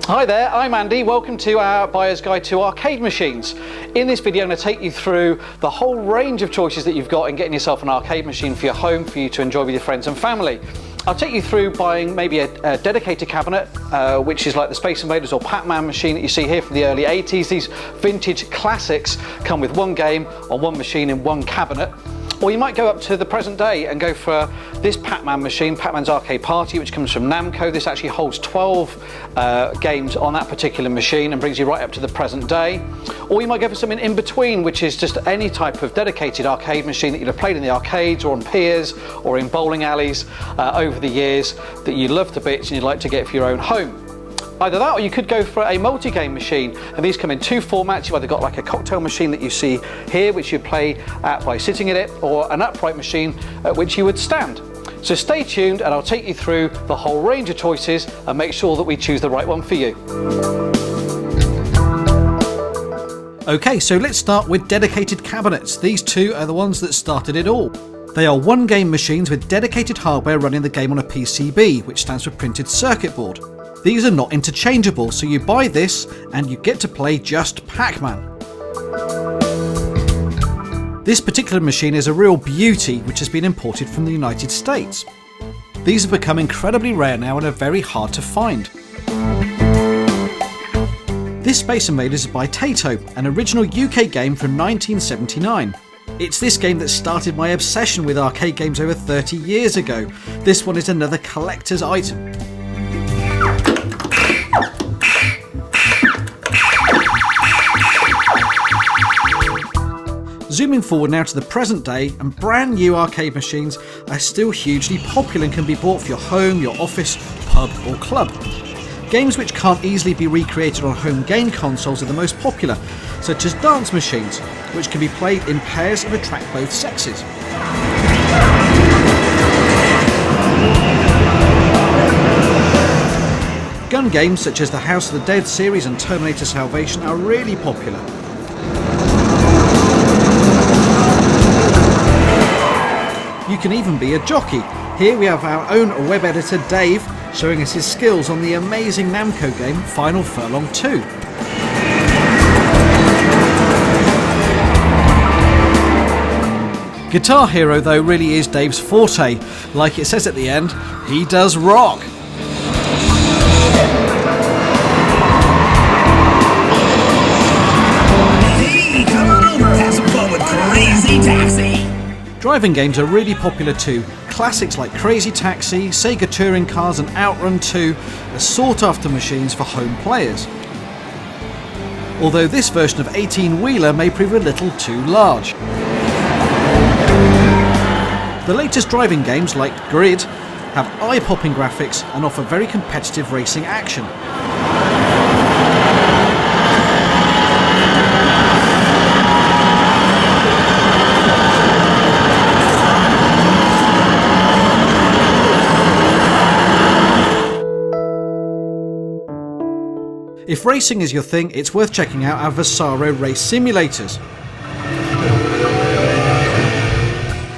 Hi there, I'm Andy. Welcome to our Buyer's Guide to Arcade Machines. In this video I'm going to take you through the whole range of choices that you've got in getting yourself an arcade machine for your home for you to enjoy with your friends and family. I'll take you through buying maybe a dedicated cabinet, which is like the Space Invaders or Pac-Man machine that you see here from the early 80s. These vintage classics come with one game on one machine in one cabinet. Or you might go up to the present day and go for this Pac-Man machine, Pac-Man's Arcade Party, which comes from Namco. This actually holds 12 games on that particular machine and brings you right up to the present day. Or you might go for something in between, which is just any type of dedicated arcade machine that you'd have played in the arcades or on piers or in bowling alleys over the years that you love to bits and you'd like to get for your own home. Either that, or you could go for a multi-game machine, and these come in two formats. You've either got like a cocktail machine that you see here, which you play at by sitting in it, or an upright machine at which you would stand. So stay tuned and I'll take you through the whole range of choices and make sure that we choose the right one for you. Okay, so let's start with dedicated cabinets. These two are the ones that started it all. They are one-game machines with dedicated hardware running the game on a PCB, which stands for printed circuit board. These are not interchangeable, so you buy this and you get to play just Pac-Man. This particular machine is a real beauty, which has been imported from the United States. These have become incredibly rare now and are very hard to find. This Space Invaders is by Taito, an original UK game from 1979. It's this game that started my obsession with arcade games over 30 years ago. This one is another collector's item. Zooming forward now to the present day, and brand new arcade machines are still hugely popular and can be bought for your home, your office, pub or club. Games which can't easily be recreated on home game consoles are the most popular, such as dance machines, which can be played in pairs and attract both sexes. Gun games such as the House of the Dead series and Terminator Salvation are really popular. You can even be a jockey. Here we have our own web editor Dave showing us his skills on the amazing Namco game Final Furlong 2. Guitar Hero though really is Dave's forte. Like it says at the end, he does rock. Hey, come on over, have some fun with Crazy Taxi. Driving games are really popular too. Classics like Crazy Taxi, Sega Touring Cars and Outrun 2 are sought after machines for home players. Although this version of 18-wheeler may prove a little too large. The latest driving games like Grid have eye-popping graphics and offer very competitive racing action. If racing is your thing, it's worth checking out our Vasaro race simulators.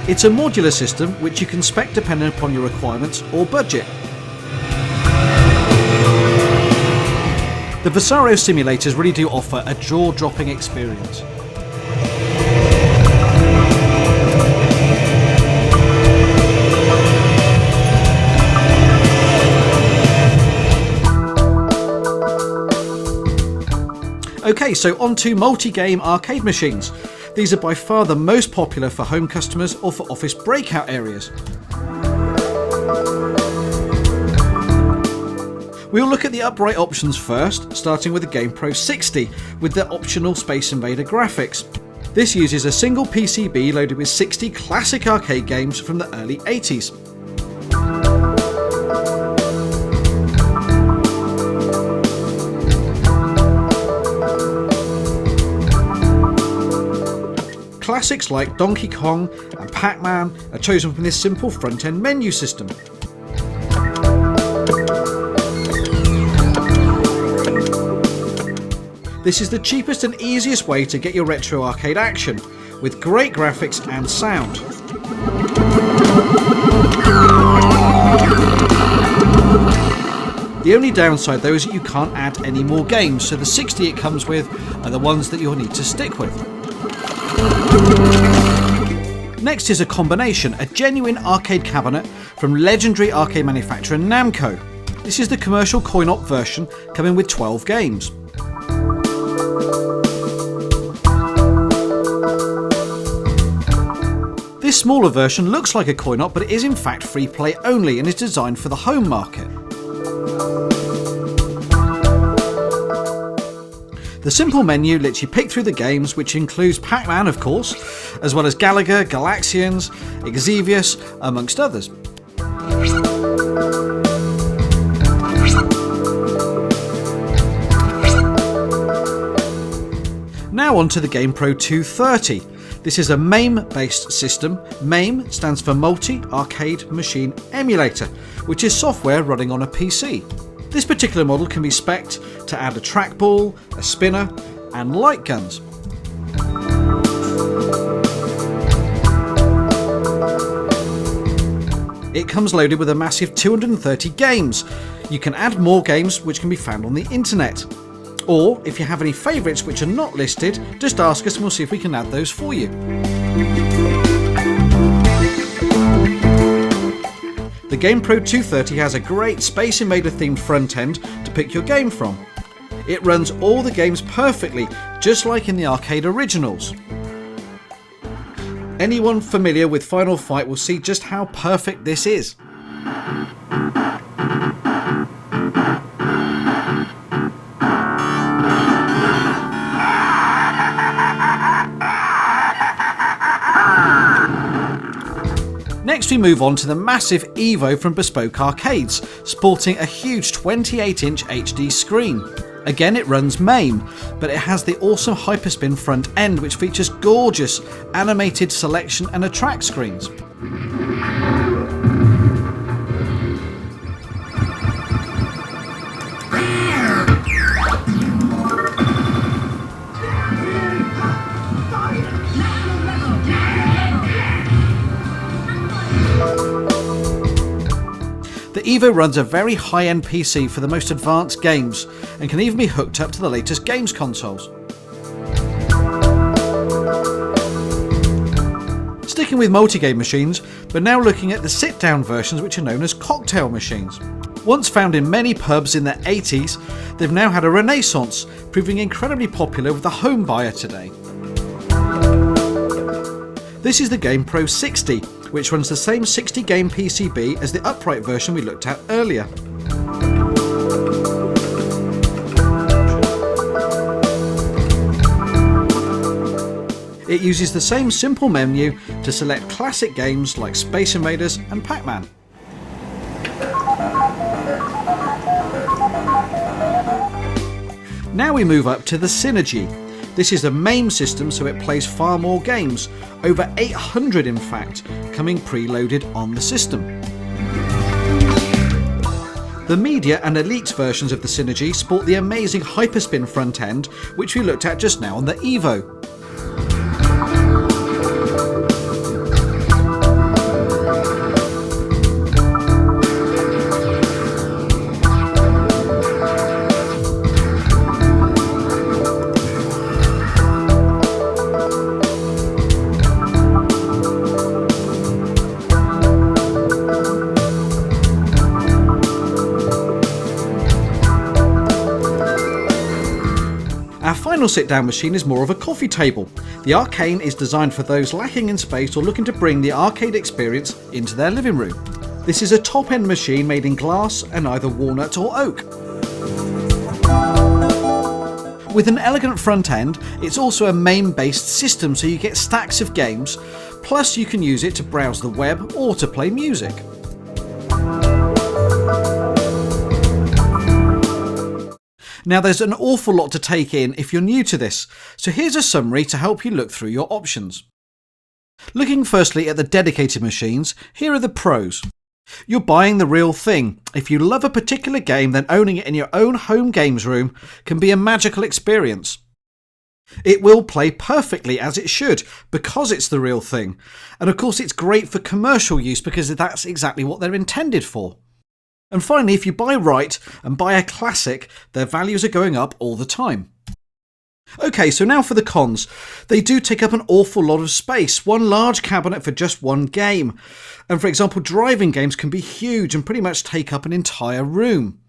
It's a modular system which you can spec depending upon your requirements or budget. The Vasaro simulators really do offer a jaw-dropping experience. Okay, so on to multi-game arcade machines. These are by far the most popular for home customers or for office breakout areas. We'll look at the upright options first, starting with the GamePro 60 with the optional Space Invader graphics. This uses a single PCB loaded with 60 classic arcade games from the early 80s. Classics like Donkey Kong and Pac-Man are chosen from this simple front-end menu system. This is the cheapest and easiest way to get your retro arcade action, with great graphics and sound. The only downside though is that you can't add any more games, so the 60 it comes with are the ones that you'll need to stick with. Next is a combination, a genuine arcade cabinet from legendary arcade manufacturer Namco. This is the commercial coin-op version, coming with 12 games. This smaller version looks like a coin-op, but it is in fact free play only and is designed for the home market. The simple menu lets you pick through the games, which includes Pac-Man of course, as well as Galaga, Galaxians, Exvius, amongst others. Now on to the GamePro 230. This is a MAME-based system. MAME stands for Multi Arcade Machine Emulator, which is software running on a PC. This particular model can be spec'd to add a trackball, a spinner, and light guns. It comes loaded with a massive 230 games. You can add more games which can be found on the internet. Or, if you have any favourites which are not listed, just ask us and we'll see if we can add those for you. The GamePro 230 has a great Space Invader themed front end to pick your game from. It runs all the games perfectly, just like in the arcade originals. Anyone familiar with Final Fight will see just how perfect this is. Next we move on to the massive Evo from Bespoke Arcades, sporting a huge 28-inch HD screen. Again it runs MAME, but it has the awesome Hyperspin front end which features gorgeous animated selection and attract screens. The Evo runs a very high-end PC for the most advanced games and can even be hooked up to the latest games consoles. Sticking with multi-game machines, but now looking at the sit-down versions which are known as cocktail machines. Once found in many pubs in the 80s, they've now had a renaissance, proving incredibly popular with the home buyer today. This is the GamePro 60, which runs the same 60 game PCB as the upright version we looked at earlier. It uses the same simple menu to select classic games like Space Invaders and Pac-Man. Now we move up to the Synergy. This is a MAME system, so it plays far more games, over 800 in fact, coming preloaded on the system. The Media and Elite versions of the Synergy sport the amazing Hyperspin front end, which we looked at just now on the Evo. Our final sit-down machine is more of a coffee table. The Arcane is designed for those lacking in space or looking to bring the arcade experience into their living room. This is a top-end machine made in glass and either walnut or oak. With an elegant front end, it's also a MAME-based system, so you get stacks of games, plus you can use it to browse the web or to play music. Now there's an awful lot to take in if you're new to this, so here's a summary to help you look through your options. Looking firstly at the dedicated machines, here are the pros. You're buying the real thing. If you love a particular game, then owning it in your own home games room can be a magical experience. It will play perfectly as it should, because it's the real thing. And of course it's great for commercial use because that's exactly what they're intended for. And finally, if you buy right and buy a classic, their values are going up all the time. Okay, so now for the cons. They do take up an awful lot of space, one large cabinet for just one game. And for example, driving games can be huge and pretty much take up an entire room.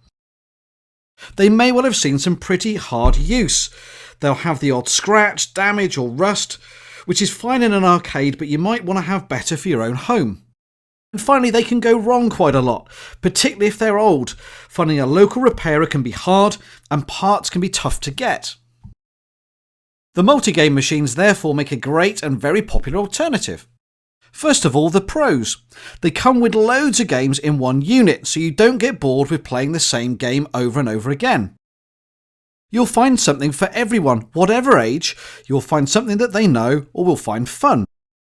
They may well have seen some pretty hard use. They'll have the odd scratch, damage or rust, which is fine in an arcade, but you might want to have better for your own home. And finally, they can go wrong quite a lot, particularly if they're old. Finding a local repairer can be hard and parts can be tough to get. The multi-game machines therefore make a great and very popular alternative. First of all, the pros. They come with loads of games in one unit, so you don't get bored with playing the same game over and over again. You'll find something for everyone, whatever age. You'll find something that they know or will find fun.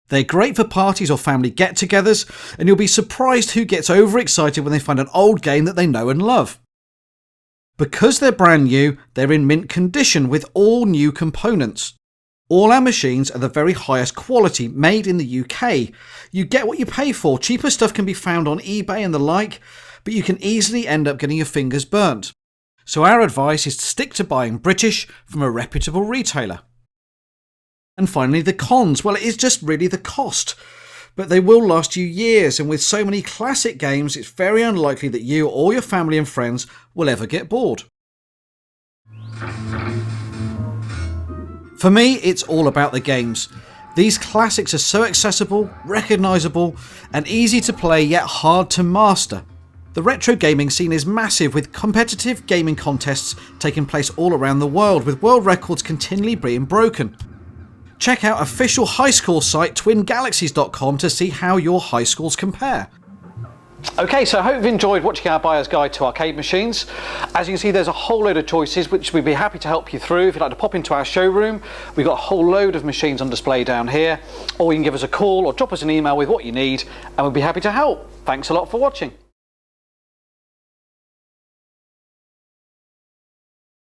They're great for parties or family get-togethers, and you'll be surprised who gets overexcited when they find an old game that they know and love. Because they're brand new, they're in mint condition with all new components. All our machines are the very highest quality, made in the UK. You get what you pay for. Cheaper stuff can be found on eBay and the like, but you can easily end up getting your fingers burnt. So our advice is to stick to buying British from a reputable retailer. And finally, the cons. Well, it is just really the cost. But they will last you years, and with so many classic games, it's very unlikely that you or your family and friends will ever get bored. For me, it's all about the games. These classics are so accessible, recognisable, and easy to play yet hard to master. The retro gaming scene is massive, with competitive gaming contests taking place all around the world, with world records continually being broken. Check out official high score site twingalaxies.com to see how your high scores compare. Okay, so I hope you've enjoyed watching our buyer's guide to arcade machines. As you can see, there's a whole load of choices which we'd be happy to help you through. If you'd like to pop into our showroom, we've got a whole load of machines on display down here, or you can give us a call or drop us an email with what you need and we'll be happy to help. Thanks a lot for watching.